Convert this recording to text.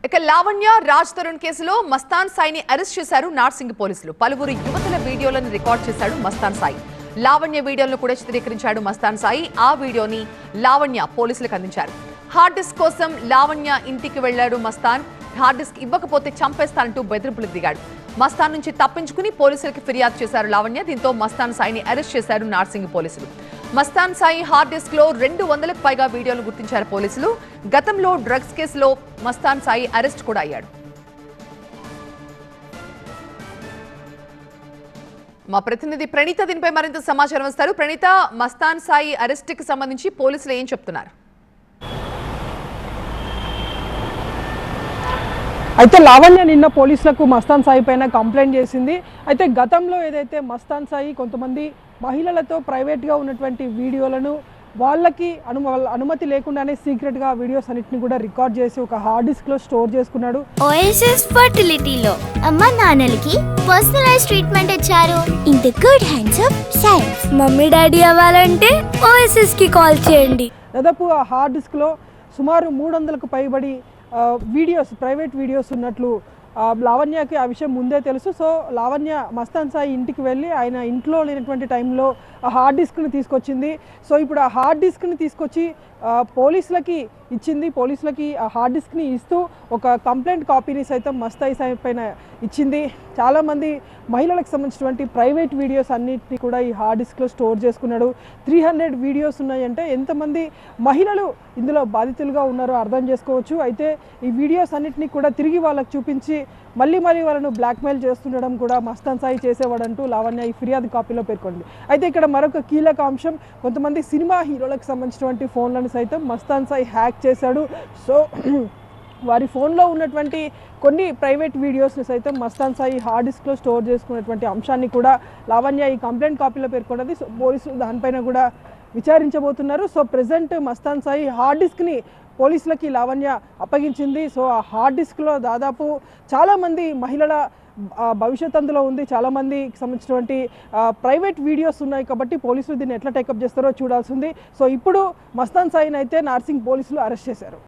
ఇక లావణ్య రాజ్ తరుణ్ కేసులో మస్తాన్ సాయిని అరెస్ట్ చేశారు నార్సింగ్ పోలీసులు. పలువురు యువతుల వీడియోలను రికార్డ్ చేశాడు మస్తాన్ సాయి. లావణ్య వీడియోలను కూడా చిత్రీకరించాడు మస్తాన్ సాయి. ఆ వీడియోని లావణ్య పోలీసులకు అందించారు. హార్డ్ డిస్క్ కోసం లావణ్య ఇంటికి వెళ్లాడు మస్తాన్. హార్డ్ డిస్క్ ఇవ్వకపోతే చంపేస్తానంటూ బెదిరింపులకు దిగాడు. మస్తాన్ నుంచి తప్పించుకుని పోలీసులకు ఫిర్యాదు చేశారు లావణ్య. దీంతో మస్తాన్ సాయిని అరెస్ట్ చేశారు నార్సింగ్ పోలీసులు. మస్తాన్ సాయి హార్డ్ డిస్క్ లో 200కు పైగా వీడియోలు గుర్తించారు పోలీసులు. గతంలో డ్రగ్స్ కేసులో మస్తాన్ సాయి అరెస్ట్ కూడా అయ్యాడు. మా ప్రతినిధి ప్రణీత దీనిపై మరింత సమాచారం ఇస్తారు. ప్రణీత, మస్తాన్ సాయి అరెస్ట్ కి సంబంధించి పోలీసులు ఏం చెప్తున్నారు? అయితే లావణ్య నిన్న పోలీసులకు మస్తాన్ సాయి పైన కంప్లైంట్ చేసింది. అయితే గతంలో ఏదైతే మస్తాన్ సాయి కొంతమంది మహిళలతో ప్రైవేట్గా ఉన్నటువంటి వీడియోలను వాళ్ళకి అనుమతి లేకుండానే సీక్రెట్గా వీడియోస్ అన్నిటిని కూడా రికార్డ్ చేసి ఒక హార్డ్ డిస్క్లో స్టోర్ చేసుకున్నాడు. ఓఎస్ఎస్ ఫర్టిలిటీలో అమ్మ నాన్నలకి పర్సనలైజ్ ట్రీట్మెంట్ ఇచ్చారు. In the good hands of science. Mummy daddy అవ్వాలంటే ఓఎస్ఎస్ కి కాల్ చేయండి. దాదాపు ఆ హార్డ్ డిస్క్లో సుమారు 300కు పైబడి వీడియోస్, ప్రైవేట్ వీడియోస్ ఉన్నట్లు లావణ్యకి ఆ విషయం ముందే తెలుసు. సో లావణ్య మస్తాన్ సాయి ఇంటికి వెళ్ళి ఆయన ఇంట్లో లేనటువంటి టైంలో ఆ హార్డ్ డిస్క్ని తీసుకొచ్చింది. సో ఇప్పుడు ఆ హార్డ్ డిస్క్ని తీసుకొచ్చి పోలీసులకి ఇచ్చింది. పోలీసులకి ఆ హార్డ్ డిస్క్ని ఇస్తూ ఒక కంప్లైంట్ కాపీని సైతం మస్తాన్ సాయి పైన ఇచ్చింది. చాలామంది మహిళలకు సంబంధించినటువంటి ప్రైవేట్ వీడియోస్ అన్నింటినీ కూడా ఈ హార్డ్ డిస్క్లో స్టోర్ చేసుకున్నాడు. 300 వీడియోస్ ఉన్నాయంటే ఎంతమంది మహిళలు ఇందులో బాధితులుగా ఉన్నారో అర్థం చేసుకోవచ్చు. అయితే ఈ వీడియోస్ అన్నింటినీ కూడా తిరిగి వాళ్ళకి చూపించి మళ్ళీ వాళ్ళను బ్లాక్మెయిల్ చేస్తుండడం కూడా మస్తాన్ సాయి చేసేవాడంటూ లావణ్య ఈ ఫిర్యాదు కాపీలో పేర్కొంది. అయితే ఇక్కడ మరొక కీలక అంశం, కొంతమంది సినిమా హీరోలకు సంబంధించినటువంటి ఫోన్లను సైతం మస్తాన్ సాయి హ్యాక్ చేశాడు. సో వారి ఫోన్లో ఉన్నటువంటి కొన్ని ప్రైవేట్ వీడియోస్ని సైతం మస్తాన్ సాయి హార్డ్ డిస్క్లో స్టోర్ చేసుకున్నటువంటి అంశాన్ని కూడా లావణ్య ఈ కంప్లైంట్ కాపీలో పేర్కొన్నది. సో పోలీసులు దానిపైన కూడా విచారించబోతున్నారు. So present Mastan Sai hard డిస్క్ని పోలీసులకి లావణ్య అప్పగించింది. సో ఆ హార్డ్ డిస్క్లో దాదాపు చాలామంది మహిళల భవిష్యత్ అందులో ఉంది. చాలామందికి సంబంధించినటువంటి ప్రైవేట్ వీడియోస్ ఉన్నాయి కాబట్టి పోలీసులు దీన్ని ఎట్లా టేకప్ చేస్తారో చూడాల్సి ఉంది. సో ఇప్పుడు మస్తాన్ సాయిని అయితే నార్సింగ్ పోలీసులు అరెస్ట్ చేశారు.